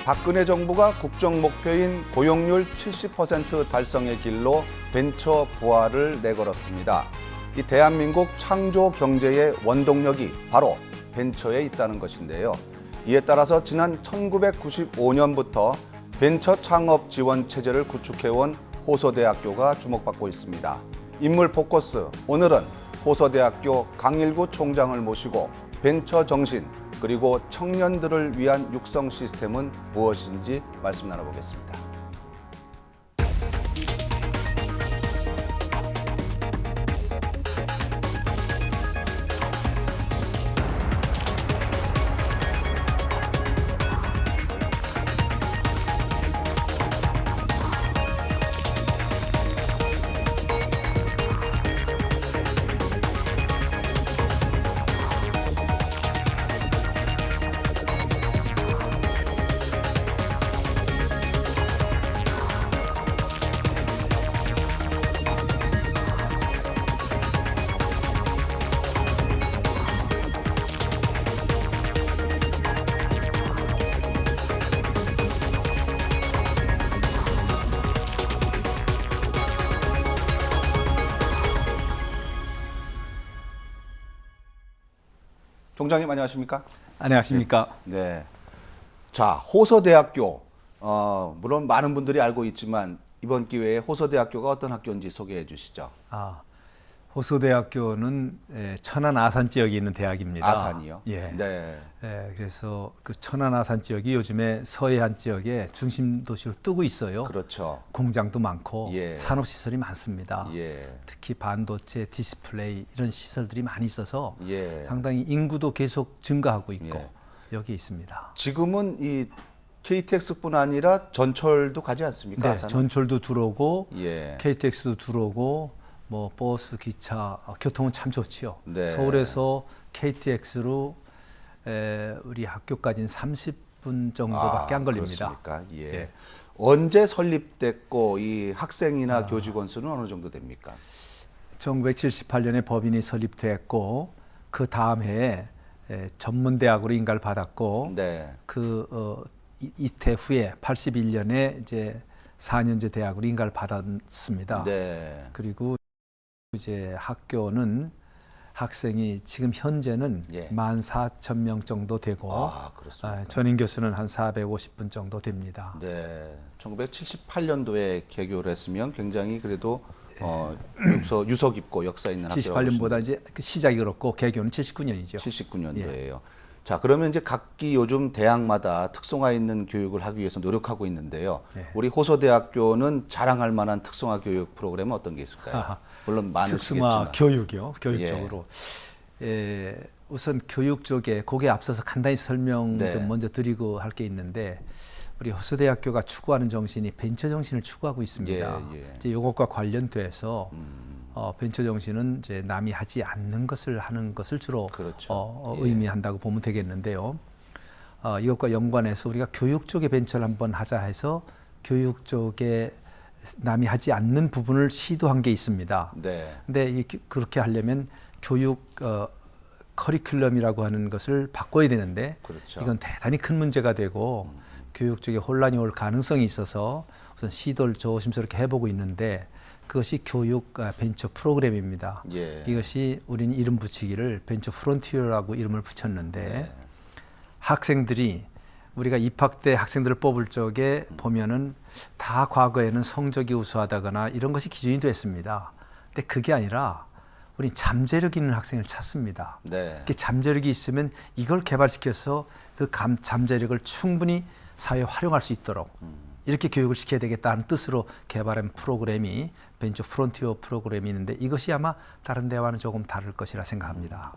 박근혜 정부가 국정 목표인 고용률 70% 달성의 길로 벤처 부활을 내걸었습니다. 이 대한민국 창조 경제의 원동력이 바로 벤처에 있다는 것인데요. 이에 따라서 지난 1995년부터 벤처 창업 지원 체제를 구축해온 호서대학교가 주목받고 있습니다. 인물 포커스, 오늘은 호서대학교 강일구 총장을 모시고 벤처 정신, 그리고 청년들을 위한 육성 시스템은 무엇인지 말씀 나눠보겠습니다. 총장님 안녕하십니까? 안녕하십니까? 네. 자, 호서대학교. 물론 많은 분들이 알고 있지만 이번 기회에 호서대학교가 어떤 학교인지 소개해 주시죠. 호서대학교는 천안 아산 지역에 있는 대학입니다. 아산이요? 예. 네. 그래서 그 천안 아산 지역이 요즘에 서해안 지역의 중심 도시로 뜨고 있어요. 그렇죠. 공장도 많고 예. 산업 시설이 많습니다. 예. 특히 반도체, 디스플레이 이런 시설들이 많이 있어서 예. 상당히 인구도 계속 증가하고 있고 예. 여기 있습니다. 지금은 이 KTX뿐 아니라 전철도 가지 않습니까? 네, 아산은? 전철도 들어오고 예. KTX도 들어오고 뭐 버스, 기차, 교통은 참 좋지요. 네. 서울에서 KTX로 우리 학교까지는 30분 정도밖에 안 걸립니다. 그렇습니까? 예. 예. 언제 설립됐고 이 학생이나 교직원 수는 어느 정도 됩니까? 1978년에 법인이 설립됐고 그 다음 해에 전문대학으로 인가를 받았고 네. 이태 후에 81년에 이제 4년제 대학으로 인가를 받았습니다. 네. 그리고 이제 학교는 학생이 지금 현재는 예. 14,000명 정도 되고 그렇습니다. 전임 교수는 한 450분 정도 됩니다. 네. 1978년도에 개교를 했으면 굉장히 그래도 유서 깊고 역사 있는 학교라고 78년보다 이제 시작이 그렇고 개교는 79년이죠. 79년도예요. 자, 그러면 이제 각기 요즘 대학마다 특성화 있는 교육을 하기 위해서 노력하고 있는데요. 예. 우리 호서대학교는 자랑할 만한 특성화 교육 프로그램은 어떤 게 있을까요? 물론 많으시겠지만. 특성화 교육이요. 교육 예. 쪽으로. 우선 교육 쪽에 거기에 앞서서 간단히 설명 네. 좀 먼저 드리고 할 게 있는데 우리 호서대학교가 추구하는 정신이 벤처 정신을 추구하고 있습니다. 예. 이제 이것과 관련돼서 벤처 정신은 이제 남이 하지 않는 것을 하는 것을 주로 그렇죠. 의미한다고 보면 되겠는데요. 이것과 연관해서 우리가 교육 쪽의 벤처를 한번 하자 해서 교육 쪽에 남이 하지 않는 부분을 시도한 게 있습니다. 네. 근데 그렇게 하려면 교육 커리큘럼이라고 하는 것을 바꿔야 되는데 그렇죠. 이건 대단히 큰 문제가 되고 교육 쪽에 혼란이 올 가능성이 있어서 우선 시도를 조심스럽게 해보고 있는데 그것이 교육 벤처 프로그램입니다. 예. 이것이 우리는 이름 붙이기를 벤처 프론티어라고 이름을 붙였는데 네. 학생들이 우리가 입학 때 학생들을 뽑을 적에 보면은 다 과거에는 성적이 우수하다거나 이런 것이 기준이 됐습니다. 근데 그게 아니라 우린 잠재력 있는 학생을 찾습니다. 네. 이렇게 잠재력이 있으면 이걸 개발시켜서 그 잠재력을 충분히 사회에 활용할 수 있도록 이렇게 교육을 시켜야 되겠다는 뜻으로 개발한 프로그램이 벤처 프론티어 프로그램이 있는데 이것이 아마 다른 데와는 조금 다를 것이라 생각합니다.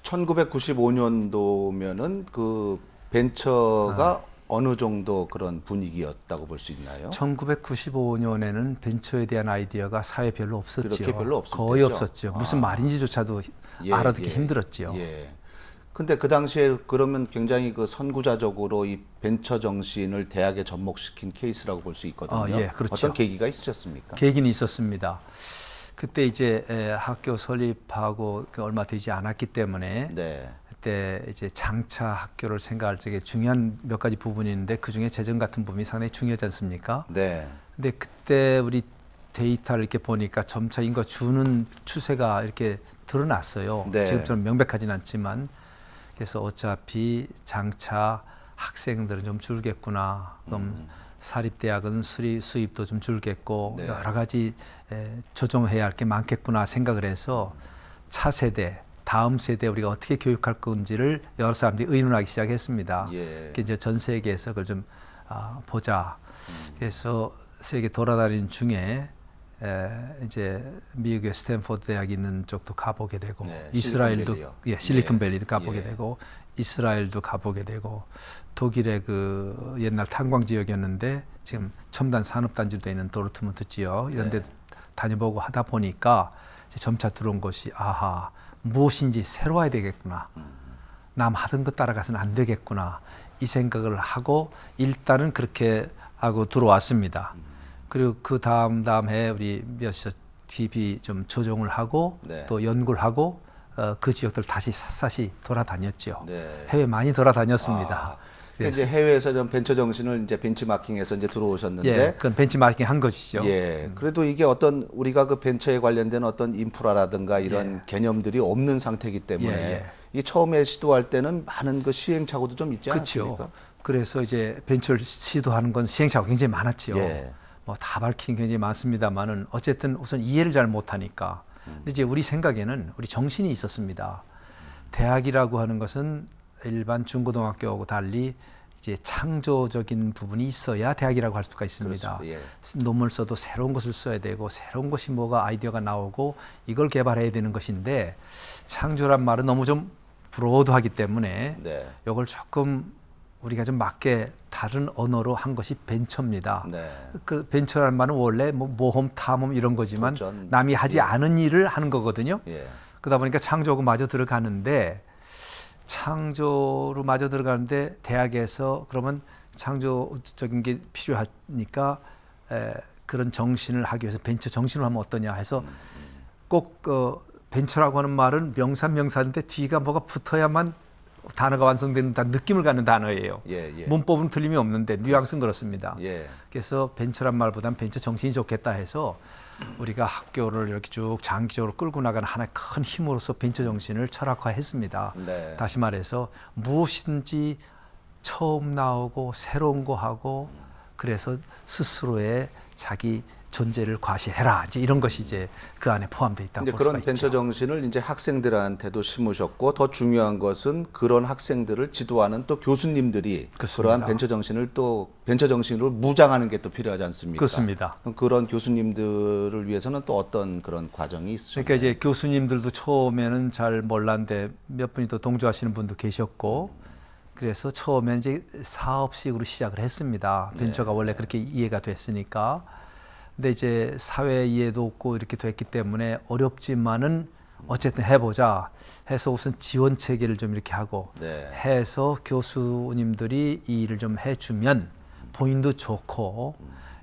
1995년도면은 그 벤처가 어느 정도 그런 분위기였다고 볼 수 있나요? 1995년에는 벤처에 대한 아이디어가 사회에 별로 없었죠. 그렇게 별로 없을 거의 때죠? 없었죠. 무슨 말인지조차도 알아듣기 힘들었죠. 예. 근데 그 당시에 그러면 굉장히 그 선구자적으로 이 벤처 정신을 대학에 접목시킨 케이스라고 볼 수 있거든요. 예, 그렇죠. 어떤 계기가 있으셨습니까? 계기는 있었습니다. 그때 이제 학교 설립하고 얼마 되지 않았기 때문에 네. 그때 이제 장차 학교를 생각할 적에 중요한 몇 가지 부분이 있는데 그 중에 재정 같은 부분이 상당히 중요하지 않습니까? 네. 근데 그때 우리 데이터를 이렇게 보니까 점차 인구가 주는 추세가 이렇게 드러났어요. 네. 지금처럼 명백하진 않지만 그래서 어차피 장차 학생들은 좀 줄겠구나. 그럼 사립대학은 수입도 좀 줄겠고 네. 여러 가지 조정해야 할 게 많겠구나 생각을 해서 차세대, 다음 세대 우리가 어떻게 교육할 건지를 여러 사람들이 의논하기 시작했습니다. 예. 이제 전 세계에서 그걸 좀 보자. 그래서 세계 돌아다니는 중에 이제 미국의 스탠포드 대학이 있는 쪽도 가보게 되고 네, 이스라엘도 실리콘밸리요. 실리콘밸리도 가보게 예. 되고 이스라엘도 가보게 되고 독일의 그 옛날 탄광 지역이었는데 지금 첨단 산업단지로 되어 있는 도르트문트 지역 이런 데 네. 다녀보고 하다 보니까 이제 점차 들어온 것이 아하 무엇인지 새로워야 되겠구나. 남 하던 것 따라가서는 안 되겠구나. 이 생각을 하고 일단은 그렇게 하고 들어왔습니다. 그리고 그 다음 해 우리 몇몇 TV 좀 조정을 하고 네. 또 연구를 하고 그 지역들 다시 샅샅이 돌아다녔죠. 네. 해외 많이 돌아다녔습니다. 그러니까 이제 해외에서 이런 벤처 정신을 이제 벤치마킹해서 이제 들어오셨는데, 예, 그건 벤치마킹 한 것이죠. 예, 그래도 이게 어떤 우리가 그 벤처에 관련된 어떤 인프라라든가 이런 개념들이 없는 상태이기 때문에 예. 이게 처음에 시도할 때는 많은 그 시행착오도 좀 있지 않습니까? 그렇죠. 그래서 이제 벤처를 시도하는 건 시행착오가 굉장히 많았죠. 예. 뭐 다 밝힌 굉장히 많습니다만은 어쨌든 우선 이해를 잘 못하니까. 근데 이제 우리 생각에는 우리 정신이 있었습니다. 대학이라고 하는 것은 일반 중고등학교하고 달리 이제 창조적인 부분이 있어야 대학이라고 할 수가 있습니다. 그렇습니다. 논문을 써도 새로운 것을 써야 되고 새로운 것이 뭐가 아이디어가 나오고 이걸 개발해야 되는 것인데 창조란 말은 너무 좀 브로드하기 때문에 네. 이걸 조금 우리가 좀 맞게 다른 언어로 한 것이 벤처입니다. 네. 그 벤처라는 말은 원래 뭐 모험, 탐험 이런 거지만 도전. 남이 하지 않은 일을 하는 거거든요. 예. 그러다 보니까 창조하고 마저 들어가는데 창조로 마저 들어가는데 대학에서 그러면 창조적인 게 필요하니까 그런 정신을 하기 위해서 벤처 정신을 하면 어떠냐 해서 꼭 벤처라고 하는 말은 명사인데 뒤가 뭐가 붙어야만 단어가 완성되는 느낌을 갖는 단어예요. 예, 예. 문법은 틀림이 없는데 뉘앙스는 그렇습니다. 예. 그래서 벤처란 말보다는 벤처 정신이 좋겠다 해서 우리가 학교를 이렇게 쭉 장기적으로 끌고 나가는 하나의 큰 힘으로서 벤처 정신을 철학화했습니다. 네. 다시 말해서 무엇이든지 처음 나오고 새로운 거 하고 그래서 스스로의 자기 존재를 과시해라. 이제 이런 것이 이제 그 안에 포함되어 있다고 이제 볼 수가 그런 벤처 있죠. 정신을 이제 학생들한테도 심으셨고 더 중요한 것은 그런 학생들을 지도하는 또 교수님들이 그렇습니다. 그러한 벤처 정신을 또 벤처 정신으로 무장하는 게 또 필요하지 않습니까? 그렇습니다. 그럼 그런 교수님들을 위해서는 또 어떤 그런 과정이 있으셨나요? 그러니까 이제 교수님들도 처음에는 잘 몰랐는데 몇 분이 또 동조하시는 분도 계셨고 그래서 처음엔 이제 사업식으로 시작을 했습니다. 벤처가 원래 그렇게 이해가 됐으니까. 근데 이제 사회 이해도 없고 이렇게 됐기 때문에 어렵지만은 어쨌든 해보자 해서 우선 지원 체계를 좀 이렇게 하고 네. 해서 교수님들이 이 일을 좀 해주면 본인도 좋고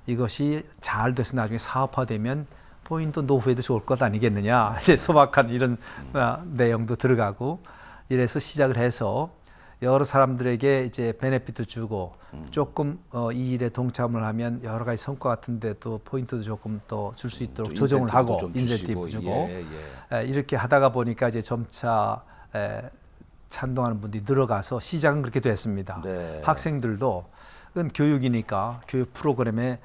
이것이 잘 돼서 나중에 사업화되면 본인도 노후에도 좋을 것 아니겠느냐 이제 소박한 이런 내용도 들어가고 이래서 시작을 해서 여러 사람들에게 이제 베네핏도 주고 조금 이 일에 동참을 하면 여러 가지 성과 같은데 또 포인트도 조금 더 줄 수 있도록 조정을 하고 인센티브 주고 이렇게 하다가 보니까 이제 점차 찬동하는 분들이 늘어가서 시작은 그렇게 됐습니다. 네. 학생들도 그건 교육이니까 교육 프로그램에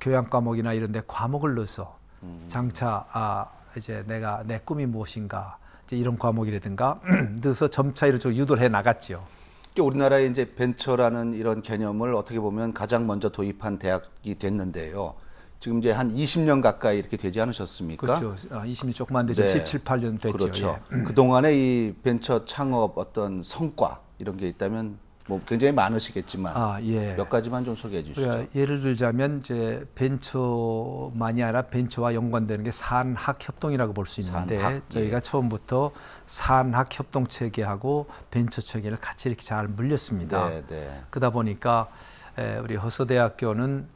교양 과목이나 이런 데 과목을 넣어서 장차 이제 내가 내 꿈이 무엇인가 이제 이런 과목이라든가 넣어서 점차 이런 쪽으로 유도를 해 나갔죠. 우리나라에 이제 벤처라는 이런 개념을 어떻게 보면 가장 먼저 도입한 대학이 됐는데요. 지금 이제 한 20년 가까이 이렇게 되지 않으셨습니까? 그렇죠. 20년 조금 안 되죠. 네. 17, 18년 됐죠. 그렇죠. 예. 그동안에 이 벤처 창업 어떤 성과 이런 게 있다면 뭐 굉장히 많으시겠지만 예. 몇 가지만 좀 소개해 주시죠. 우리가 예를 들자면 이제 벤처만이 아니라 벤처와 연관되는 게 산학 협동이라고 볼 수 있는데 산학, 저희가 예. 처음부터 산학 협동 체계하고 벤처 체계를 같이 이렇게 잘 물렸습니다. 네, 네. 그러다 보니까 우리 허서대학교는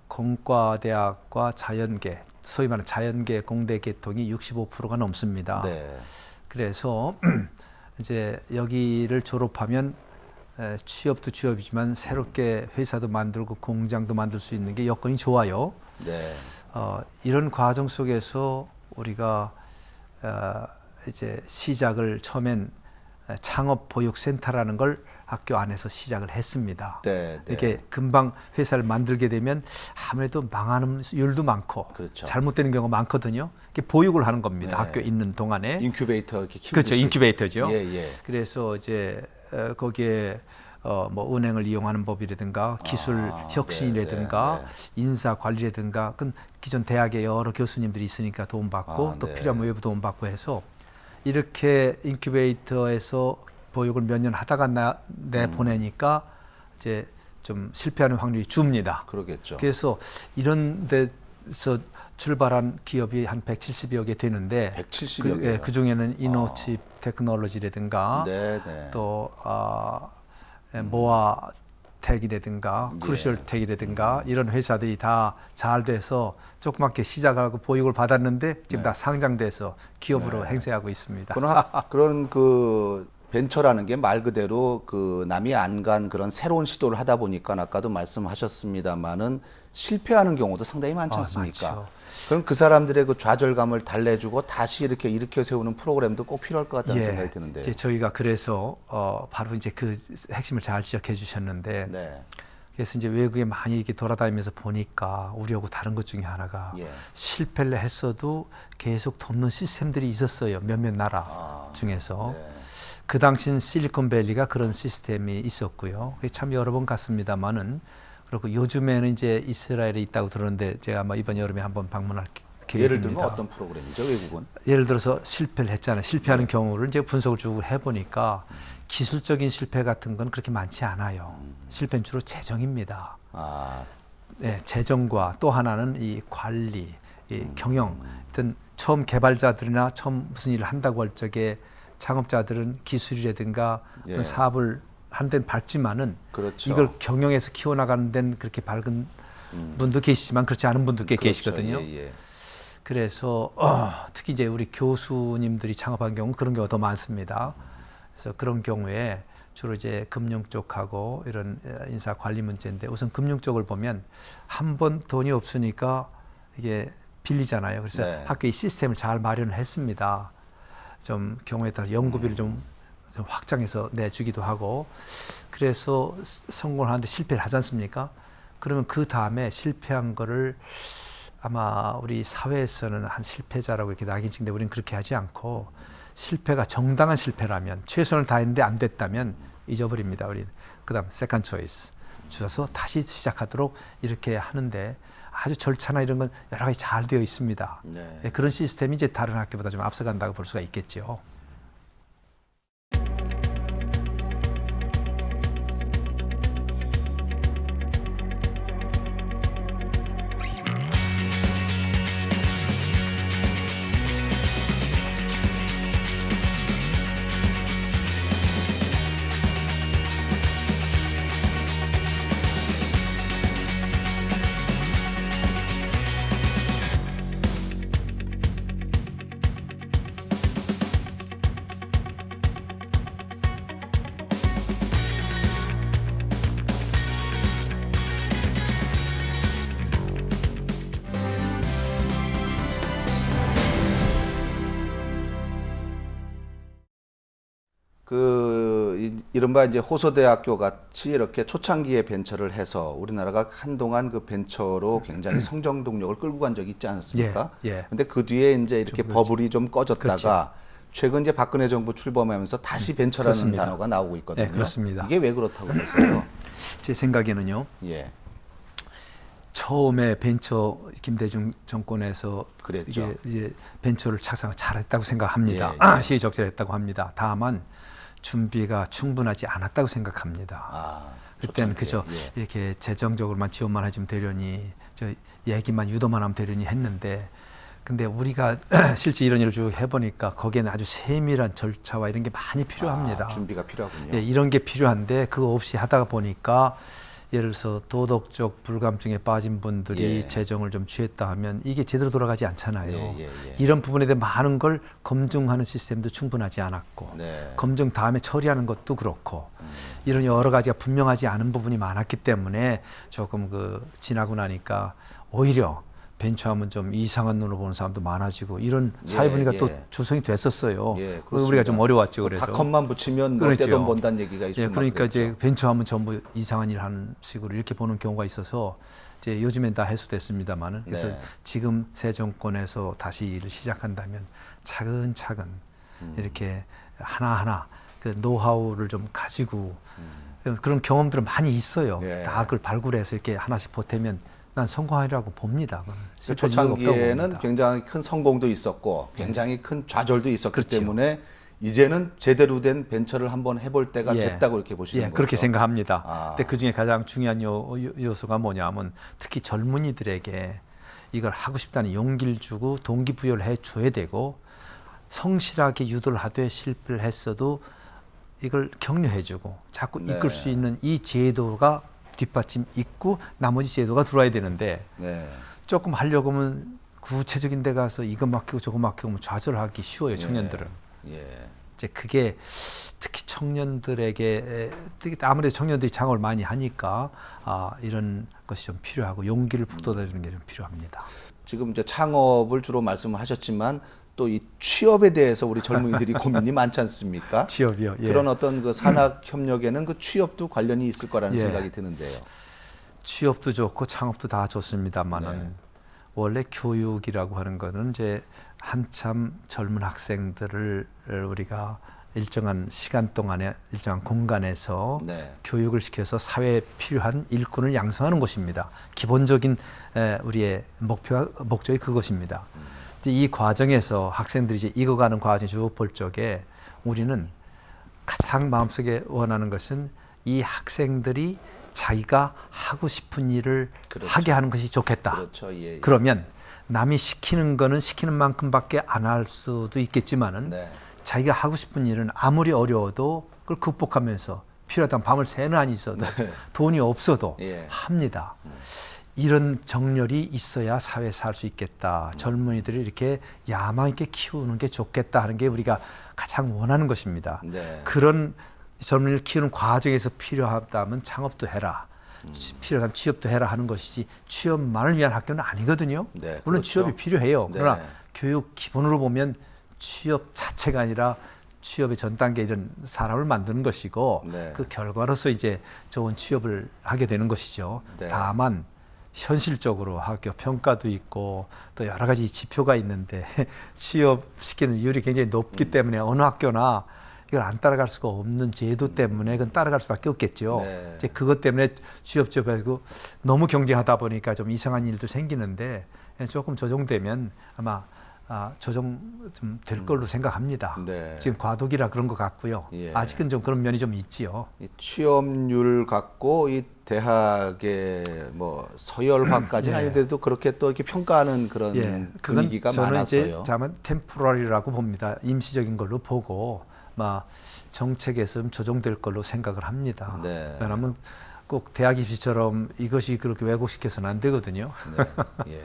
공과대학과 자연계, 소위 말하는 자연계 공대 계통이 65%가 넘습니다. 네. 그래서 이제 여기를 졸업하면 취업도 취업이지만 새롭게 회사도 만들고 공장도 만들 수 있는 게 여건이 좋아요. 네. 이런 과정 속에서 우리가 이제 시작을 처음엔 창업보육센터라는 걸 학교 안에서 시작을 했습니다. 네, 네. 이게 금방 회사를 만들게 되면 아무래도 망하는 율도 많고 그렇죠. 잘못되는 경우가 많거든요. 이게 보육을 하는 겁니다. 네. 학교에 있는 동안에. 인큐베이터 이렇게 키우듯이. 그렇죠. 인큐베이터죠. 예, 예. 그래서 이제 거기에 뭐 은행을 이용하는 법이라든가 기술 혁신이라든가 네, 네. 인사 관리라든가 그 기존 대학에 여러 교수님들이 있으니까 도움받고 또 네. 필요한 외부 도움받고 해서 이렇게 인큐베이터에서 보육을 몇 년 하다가 내보내니까 이제 좀 실패하는 확률이 줍니다. 그러겠죠. 그래서 이런 데서 출발한 기업이 한 170여 개 되는데 170여 개요? 그 중에는 이노칩 테크놀로지라든가 네, 네. 또 모아텍이라든가 크루셜텍이라든가 이런 회사들이 다 잘 돼서 조그맣게 시작하고 보육을 받았는데 지금 다 상장돼서 기업으로 행세하고 있습니다. 그런 그 벤처라는 게 말 그대로 그 남이 안 간 그런 새로운 시도를 하다 보니까 아까도 말씀하셨습니다마는 실패하는 경우도 상당히 많지 않습니까? 많죠. 그럼 그 사람들의 그 좌절감을 달래주고 다시 이렇게 일으켜 세우는 프로그램도 꼭 필요할 것 같다는 생각이 드는데. 이제 저희가 그래서 바로 이제 그 핵심을 잘 지적해 주셨는데 네. 그래서 이제 외국에 많이 이렇게 돌아다니면서 보니까 우리하고 다른 것 중에 하나가 실패를 했어도 계속 돕는 시스템들이 있었어요. 몇몇 나라 중에서. 네. 그 당시는 실리콘밸리가 그런 시스템이 있었고요. 참 여러 번 갔습니다만은 그리고 요즘에는 이제 이스라엘에 있다고 들었는데 제가 아마 이번 여름에 한번 방문할 계획입니다. 예를 들면 어떤 프로그램이죠, 외국은? 예를 들어서 실패를 했잖아요. 실패하는 경우를 이제 분석을 주고 해보니까 기술적인 실패 같은 건 그렇게 많지 않아요. 실패는 주로 재정입니다. 네, 재정과 또 하나는 이 관리, 이 경영. 하여튼 처음 개발자들이나 처음 무슨 일을 한다고 할 적에 창업자들은 기술이라든가 어떤 사업을 한 데는 밝지만은 그렇죠. 이걸 경영해서 키워나가는 데는 그렇게 밝은 분도 계시지만 그렇지 않은 분도 꽤 그렇죠. 계시거든요. 예. 그래서 특히 이제 우리 교수님들이 창업한 경우 그런 경우가 더 많습니다. 그래서 그런 경우에 주로 이제 금융 쪽하고 이런 인사 관리 문제인데 우선 금융 쪽을 보면 한 번 돈이 없으니까 이게 빌리잖아요. 그래서 학교에 시스템을 잘 마련을 했습니다. 좀 경우에 따라 연구비를 좀 확장해서 내주기도 하고 그래서 성공을 하는데 실패를 하지 않습니까? 그러면 그 다음에 실패한 거를 아마 우리 사회에서는 한 실패자라고 이렇게 낙인 찍는데 우리는 그렇게 하지 않고 실패가 정당한 실패라면 최선을 다했는데 안 됐다면 잊어버립니다. 우리는. 그다음 세컨드 초이스 주어서 다시 시작하도록 이렇게 하는데 아주 절차나 이런 건 여러 가지 잘 되어 있습니다. 네, 그런 시스템이 이제 다른 학교보다 좀 앞서간다고 볼 수가 있겠죠. 이른바 이제 호서대학교 같이 이렇게 초창기에 벤처를 해서 우리나라가 한동안 그 벤처로 굉장히 성장 동력을 끌고 간 적이 있지 않았습니까? 근데 그 뒤에 이제 이렇게 버블이 좀 꺼졌다가 최근 이제 박근혜 정부 출범하면서 다시 벤처라는 그렇습니다. 단어가 나오고 있거든요. 네, 그렇습니다. 이게 왜 그렇다고 보세요? 제 생각에는요. 처음에 벤처 김대중 정권에서 그랬죠. 이제 벤처를 착상을 잘했다고 생각합니다. 시의적절했다고 합니다. 다만 준비가 충분하지 않았다고 생각합니다. 그때는 그저 이렇게 재정적으로만 지원만 해주면 되려니 저 얘기만 유도만 하면 되려니 했는데 근데 우리가 실제 이런 일을 쭉 해보니까 거기에는 아주 세밀한 절차와 이런 게 많이 필요합니다. 준비가 필요하군요. 이런 게 필요한데 그거 없이 하다가 보니까 예를 들어서 도덕적 불감증에 빠진 분들이 예. 재정을 좀 취했다 하면 이게 제대로 돌아가지 않잖아요. 예. 이런 부분에 대해 많은 걸 검증하는 시스템도 충분하지 않았고 네. 검증 다음에 처리하는 것도 그렇고 이런 여러 가지가 분명하지 않은 부분이 많았기 때문에 조금 지나고 나니까 오히려 벤처하면 좀 이상한 눈으로 보는 사람도 많아지고 이런 사회 분위기가 또 조성이 됐었어요. 그래서 우리가 좀 어려웠죠. 그래서 닷컴만 붙이면 뭐 그렇죠. 떼돈 번다는 얘기가 있고. 예, 그러니까 이제 벤처하면 전부 이상한 일 하는 식으로 이렇게 보는 경우가 있어서 이제 요즘엔 다 해소됐습니다만은 그래서 네. 지금 새 정권에서 다시 일을 시작한다면 차근차근 이렇게 하나하나 그 노하우를 좀 가지고 그런 경험들은 많이 있어요. 예. 다 그걸 발굴해서 이렇게 하나씩 보태면 난 성공하리라고 봅니다. 그 초창기에는 굉장히 큰 성공도 있었고 굉장히 큰 좌절도 있었기 그렇죠. 때문에 이제는 제대로 된 벤처를 한번 해볼 때가 예. 됐다고 이렇게 보시는 거죠. 그렇게 생각합니다. 아. 근데 그중에 가장 중요한 요소가 뭐냐면 특히 젊은이들에게 이걸 하고 싶다는 용기를 주고 동기부여를 해줘야 되고 성실하게 유도를 하되 실패를 했어도 이걸 격려해주고 자꾸 네. 이끌 수 있는 이 제도가 뒷받침 있고 나머지 제도가 들어와야 되는데 네. 조금 하려고 하면 구체적인 데 가서 이거 맡기고 저거 맡기고 하면 좌절하기 쉬워요. 청년들은. 예. 이제 그게 특히 청년들에게 아무래도 청년들이 창업을 많이 하니까 이런 것이 좀 필요하고 용기를 북돋아주는 게 좀 필요합니다. 지금 이제 창업을 주로 말씀을 하셨지만 또 이 취업에 대해서 우리 젊은이들이 고민이 많지 않습니까? 취업이요. 예. 그런 어떤 그 산학 협력에는 그 취업도 관련이 있을 거라는 예. 생각이 드는데요. 취업도 좋고 창업도 다 좋습니다만은 네. 원래 교육이라고 하는 거는 이제 한참 젊은 학생들을 우리가 일정한 시간 동안에 일정한 공간에서 네. 교육을 시켜서 사회에 필요한 일꾼을 양성하는 곳입니다. 기본적인 우리의 목적이 그것입니다. 이제 이 과정에서 학생들이 이제 익어가는 과정을 쭉 볼 적에 우리는 가장 마음속에 원하는 것은 이 학생들이 자기가 하고 싶은 일을 그렇죠. 하게 하는 것이 좋겠다. 그렇죠. 예. 그러면 남이 시키는 거는 시키는 만큼밖에 안 할 수도 있겠지만은 네. 자기가 하고 싶은 일은 아무리 어려워도 그걸 극복하면서 필요하다면 밤을 새는 한이 있어도 돈이 없어도 예. 합니다. 이런 정열이 있어야 사회에 살 수 있겠다. 젊은이들을 이렇게 야망 있게 키우는 게 좋겠다 하는 게 우리가 가장 원하는 것입니다. 네. 그런 젊은이를 키우는 과정에서 필요하다면 창업도 해라. 필요하다면 취업도 해라 하는 것이지 취업만을 위한 학교는 아니거든요. 네, 물론 그렇죠. 취업이 필요해요. 네. 그러나 교육 기본으로 보면 취업 자체가 아니라 취업의 전 단계 이런 사람을 만드는 것이고 네. 그 결과로서 이제 좋은 취업을 하게 되는 것이죠. 네. 다만 현실적으로 학교 평가도 있고 또 여러 가지 지표가 있는데 취업시키는 이율이 굉장히 높기 때문에 어느 학교나 이걸 안 따라갈 수가 없는 제도 때문에 그건 따라갈 수밖에 없겠죠. 네. 이제 그것 때문에 취업해가지고 너무 경쟁하다 보니까 좀 이상한 일도 생기는데 조금 조정되면 아마 조정 좀 될 걸로 생각합니다. 네. 지금 과도기라 그런 것 같고요. 예. 아직은 좀 그런 면이 좀 있지요. 이 취업률 갖고 이 대학의 뭐 서열화까지는 예. 아닌데도 그렇게 또 이렇게 평가하는 그런 그건 분위기가 저는 많아서요. 이제 다만 템포러리라고 봅니다. 임시적인 걸로 보고 정책에서 좀 조정될 걸로 생각을 합니다. 네. 왜냐하면 꼭 대학 입시처럼 이것이 그렇게 왜곡시켜서는 안 되거든요. 네. 예.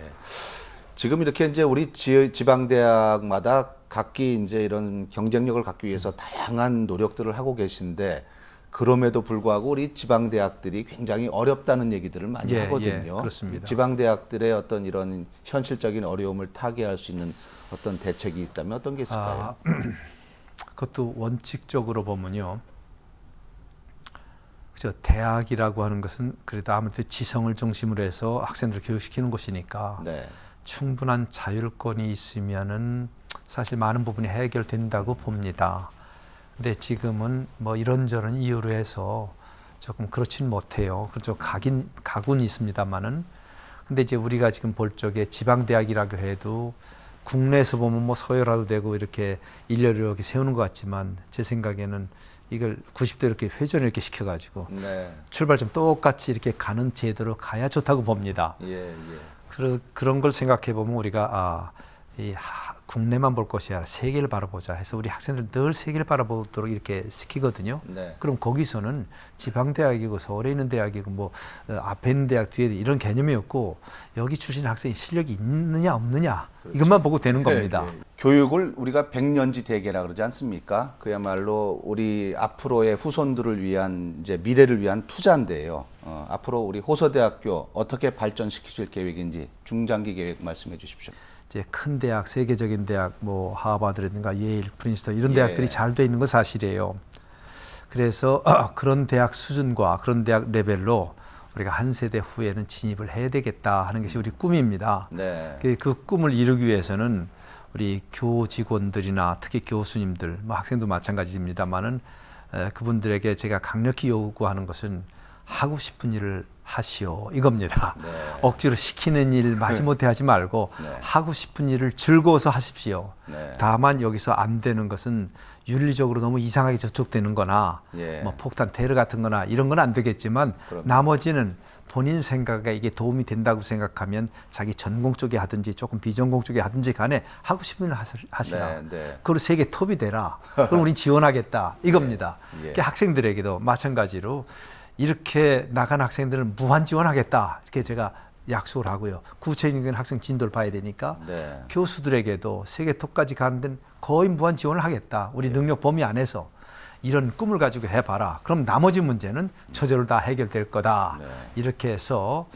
지금 이렇게 이제 우리 지방 대학마다 각기 이제 이런 경쟁력을 갖기 위해서 다양한 노력들을 하고 계신데 그럼에도 불구하고 우리 지방 대학들이 굉장히 어렵다는 얘기들을 많이 예, 하거든요. 예, 그렇습니다. 지방 대학들의 어떤 이런 현실적인 어려움을 타개할 수 있는 어떤 대책이 있다면 어떤 게 있을까요? 그것도 원칙적으로 보면요. 그죠. 대학이라고 하는 것은 그래도 아무튼 지성을 중심으로 해서 학생들을 교육시키는 곳이니까 네. 충분한 자율권이 있으면은 사실 많은 부분이 해결된다고 봅니다. 근데 지금은 뭐 이런저런 이유로 해서 조금 그렇진 못해요. 그렇죠. 가군 있습니다만은. 근데 이제 우리가 지금 볼 적에 지방대학이라고 해도 국내에서 보면 뭐 서열화도 되고 이렇게 일렬로 이렇게 세우는 것 같지만 제 생각에는 이걸 90도 이렇게 회전을 이렇게 시켜가지고 네. 출발 좀 똑같이 이렇게 가는 제도로 가야 좋다고 봅니다. 예, 예. 그런 걸 생각해 보면 우리가 국내만 볼 것이 아니라 세계를 바라보자 해서 우리 학생들 늘 세계를 바라보도록 이렇게 시키거든요. 네. 그럼 거기서는 지방대학이고 서울에 있는 대학이고 뭐 앞에 있는 대학 뒤에 이런 개념이 없고 여기 출신 학생이 실력이 있느냐 없느냐 그렇죠. 이것만 보고 되는 겁니다. 네, 네. 교육을 우리가 백년지 대계라 그러지 않습니까? 그야말로 우리 앞으로의 후손들을 위한 이제 미래를 위한 투자인데요. 앞으로 우리 호서대학교 어떻게 발전시키실 계획인지 중장기 계획 말씀해 주십시오. 이제 큰 대학, 세계적인 대학, 뭐 하버드라든가 예일, 프린스턴 이런 예. 대학들이 잘 돼 있는 건 사실이에요. 그래서 그런 대학 수준과 그런 대학 레벨로 우리가 한 세대 후에는 진입을 해야 되겠다 하는 것이 우리 꿈입니다. 네. 그 꿈을 이루기 위해서는 우리 교직원들이나 특히 교수님들, 뭐 학생도 마찬가지입니다만은 그분들에게 제가 강력히 요구하는 것은 하고 싶은 일을 하시오 이겁니다. 네. 억지로 시키는 일 마지못해 하지 말고 네. 하고 싶은 일을 즐거워서 하십시오. 네. 다만 여기서 안 되는 것은 윤리적으로 너무 이상하게 저촉되는 거나 예. 뭐 폭탄 테러 같은 거나 이런 건 안 되겠지만 그럼요. 나머지는 본인 생각에 이게 도움이 된다고 생각하면 자기 전공 쪽에 하든지 조금 비전공 쪽에 하든지 간에 하고 싶은 일 하시라. 네, 네. 그리고 세계 톱이 되라. 그럼 우린 지원하겠다. 이겁니다. 예. 그러니까 학생들에게도 마찬가지로 이렇게 나간 학생들은 무한 지원하겠다. 이렇게 제가 약속을 하고요. 구체적인 학생 진도를 봐야 되니까 네. 교수들에게도 세계 톱까지 가는 데는 거의 무한 지원을 하겠다. 우리 능력 범위 안에서 이런 꿈을 가지고 해봐라. 그럼 나머지 문제는 저절로 다 해결될 거다. 네. 이렇게 해서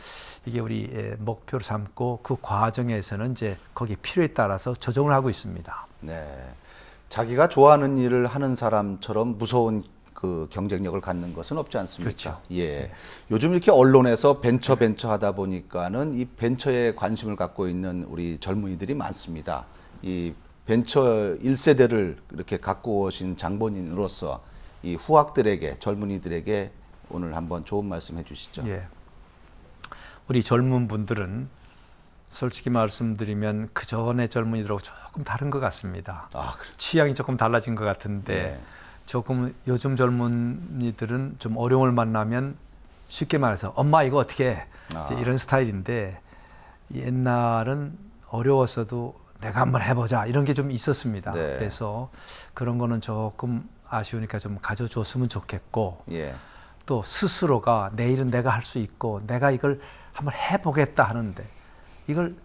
이게 우리 목표로 삼고 그 과정에서는 이제 거기 필요에 따라서 조정을 하고 있습니다. 네. 자기가 좋아하는 일을 하는 사람처럼 무서운 그 경쟁력을 갖는 것은 없지 않습니까? 그렇죠. 예. 요즘 이렇게 언론에서 벤처 하다 보니까는 이 벤처에 관심을 갖고 있는 우리 젊은이들이 많습니다. 이 벤처 1세대를 이렇게 갖고 오신 장본인으로서 이 후학들에게 젊은이들에게 오늘 한번 좋은 말씀 해주시죠. 예. 우리 젊은 분들은 솔직히 말씀드리면 그 전에 젊은이들하고 조금 다른 것 같습니다. 아, 그래. 취향이 조금 달라진 것 같은데 네. 조금 요즘 젊은이들은 좀 어려움을 만나면 쉽게 말해서 엄마 이거 어떻게 해? 이제 이런 스타일인데 옛날은 어려웠어도 내가 한번 해보자 이런 게 좀 있었습니다. 네. 그래서 그런 거는 조금 아쉬우니까 좀 가져줬으면 좋겠고 예. 또 스스로가 내일은 내가 할 수 있고 내가 이걸 한번 해보겠다 하는데 이걸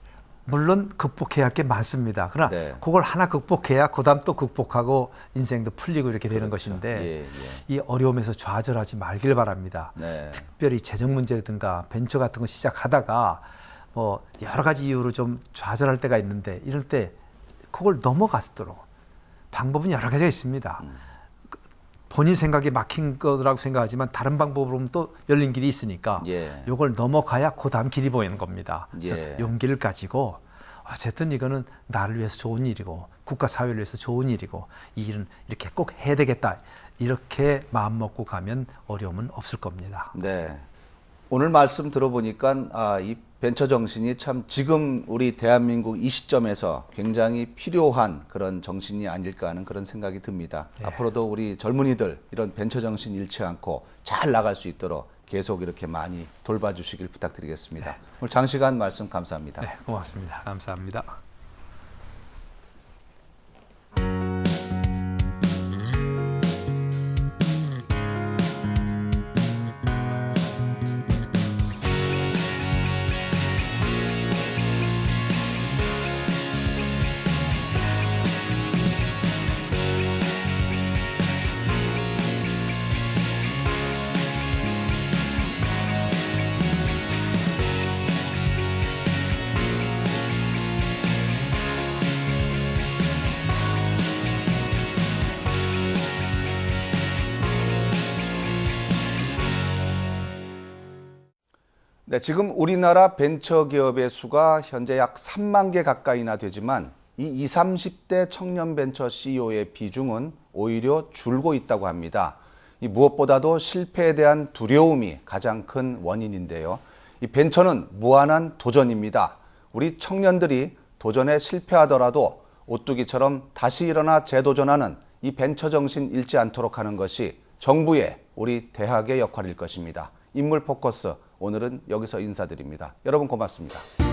물론 극복해야 할 게 많습니다. 그러나 네. 그걸 하나 극복해야 그다음 또 극복하고 인생도 풀리고 이렇게 되는 그렇죠. 것인데 예, 예. 이 어려움에서 좌절하지 말길 바랍니다. 네. 특별히 재정 문제라든가 벤처 같은 거 시작하다가 뭐 여러 가지 이유로 좀 좌절할 때가 있는데 이럴 때 그걸 넘어갔도록 방법은 여러 가지가 있습니다. 본인 생각에 막힌 거라고 생각하지만 다른 방법으로는 또 열린 길이 있으니까 예. 이걸 넘어가야 그 다음 길이 보이는 겁니다. 그래서 예. 용기를 가지고 어쨌든 이거는 나를 위해서 좋은 일이고 국가 사회를 위해서 좋은 일이고 이 일은 이렇게 꼭 해야 되겠다. 이렇게 마음 먹고 가면 어려움은 없을 겁니다. 네. 오늘 말씀 들어보니까 이 벤처 정신이 참 지금 우리 대한민국 이 시점에서 굉장히 필요한 그런 정신이 아닐까 하는 그런 생각이 듭니다. 네. 앞으로도 우리 젊은이들 이런 벤처 정신 잃지 않고 잘 나갈 수 있도록 계속 이렇게 많이 돌봐주시길 부탁드리겠습니다. 네. 오늘 장시간 말씀 감사합니다. 네, 고맙습니다. 감사합니다. 네, 지금 우리나라 벤처 기업의 수가 현재 약 3만 개 가까이나 되지만 이 20, 30대 청년 벤처 CEO의 비중은 오히려 줄고 있다고 합니다. 이 무엇보다도 실패에 대한 두려움이 가장 큰 원인인데요. 이 벤처는 무한한 도전입니다. 우리 청년들이 도전에 실패하더라도 오뚜기처럼 다시 일어나 재도전하는 이 벤처 정신 잃지 않도록 하는 것이 정부의 우리 대학의 역할일 것입니다. 인물 포커스 오늘은 여기서 인사드립니다. 여러분 고맙습니다.